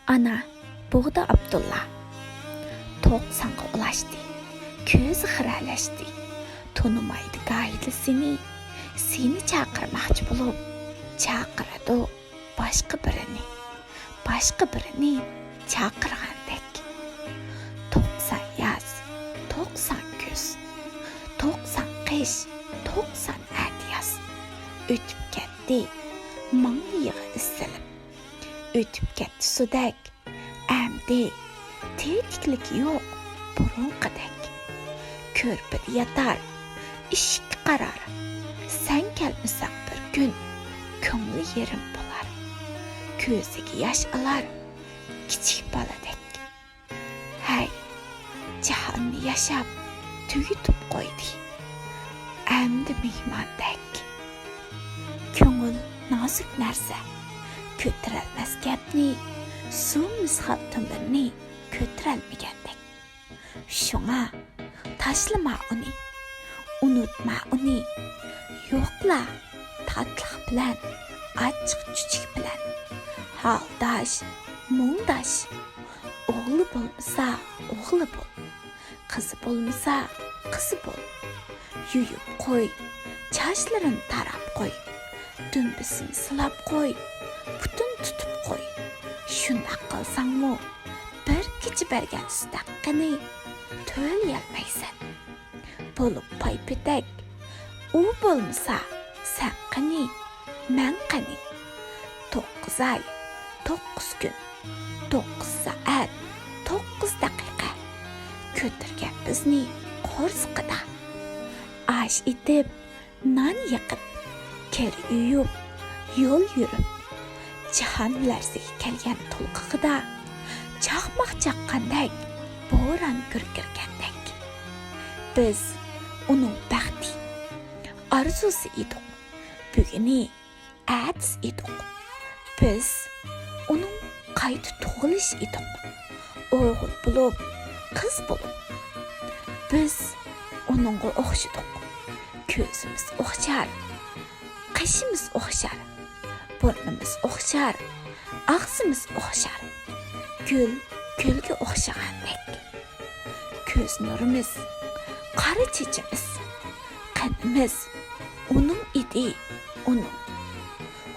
Ana, Buğda Abdulla. To'qsonga ulashdi. Ko'zi xiralashdi. Tonimaydi gayli seni chaqirmoqchi bo'lib, chaqiradi boshqa birini chaqirgandek. 90 yoz, 90 kuz, 90 qish, 90 yoz. O'tib ketdi, mang'iyig'i isilib. O'tib ketdi sudak, amdi tetiklik yo'q burunqidek. Ko'rpida yatar, eshik qarar. Sen kelmasang bir kun, ko'ngli yerim bo'lar. Ko'ziga yosh olar, kichik boladek. Hay, jahonni yashab, tugitib qo'ydi. Amdi mehmondek. Ko'ngil nozik narsa, ko'tarolmas gapni, suv misqal tumirni ko'tarolmagandek. Shunga tashlama uni, unutma uni. Yo'qla tatliq bilan, achchiq-chuchuk bilan. Haldash, mungdash. O'g'li bo'lmasa, o'g'li bo'l. Qizi bo'lmasa, qizi bo'l. Yuyib qo'y, chachlarini tarab qo'y. Dumbisini silab qo'y, butun tutib qo'y. Shundoq qilsangmi, bir kecha bergan sadaqqani to'layolmaysan. Bo'lib paypetak, u bo'lmasa, sen qani, men qani. 9 oy, 9 kun, 9 soat, 9 daqiqa. Ko'tirgan bizni qo'rsqida. Ash etib, non yaqib, kir uyib, yo'l yurib. Jahon larzaga kelgan to'lqig'ida chaqmoq chaqqandek, bo'ron gurgirgandek. Biz uning baxti, arzusi edik. Buguni atis edik. Biz uning qayta tug'ilish edik. O'g'il bo'lib, qiz bo'lib. Biz uningga o'xshadik. Ko'zimiz o'xshar, qishimiz o'xshar, burnimiz o'xshar, og'zimiz o'xshar. Gul gulga o'xshagandek. Ko'z nurimiz, qora chechimiz, qanimiz uning edi, uning.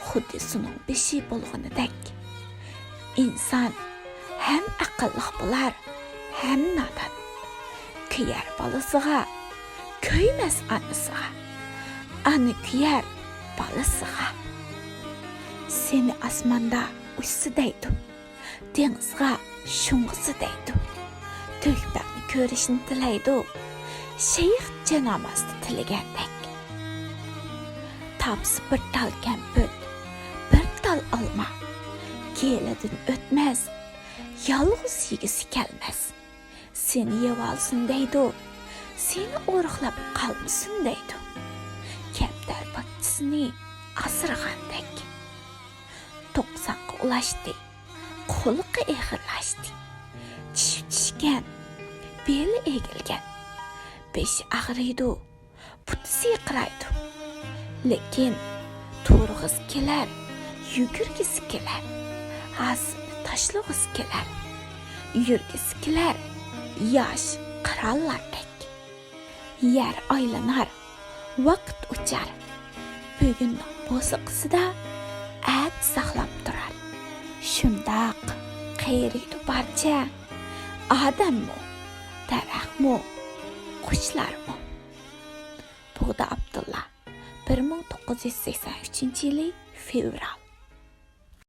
Xuddi suning beshi bo'lganidek. Inson ham aqlli bo'lar, ham nodon. Kuyar bolasiga, kuymas onasiga. Ana kuyar bolasiga. Seni osmonda uchsa deydi. Dengizga shung'isi deydi. To'kbaqni ko'rishni tilaydi. Shayx janozasida tilagandek. Tapsi bir tal kamput, bir tal olma. Kelidan o'tmaz, yolg'iz yegisi kelmas. Seni yeb olsin deydi. Seni o'riqlab qolmasin deydi. Kaptar bachasini asragandek. 90ga ulashdi. Qo'liqi eg'irlashdi. Tishgan, beli egilgan. Beshi ag'riydi, buti siqraydi. Lekin to'rg'is kelar, yugurgisi kelar. Asini tashlag'isi kelar. Yurgisi kelar, yosh qirollardek. Yer aylanar, vaqt o'char. Bugunning bo'siqisida at saqlab turar. Shundoq qayriydi barcha. Odammi, daraxtmi, qushlarmi? Buğda Abdulla 1983 yili fevral.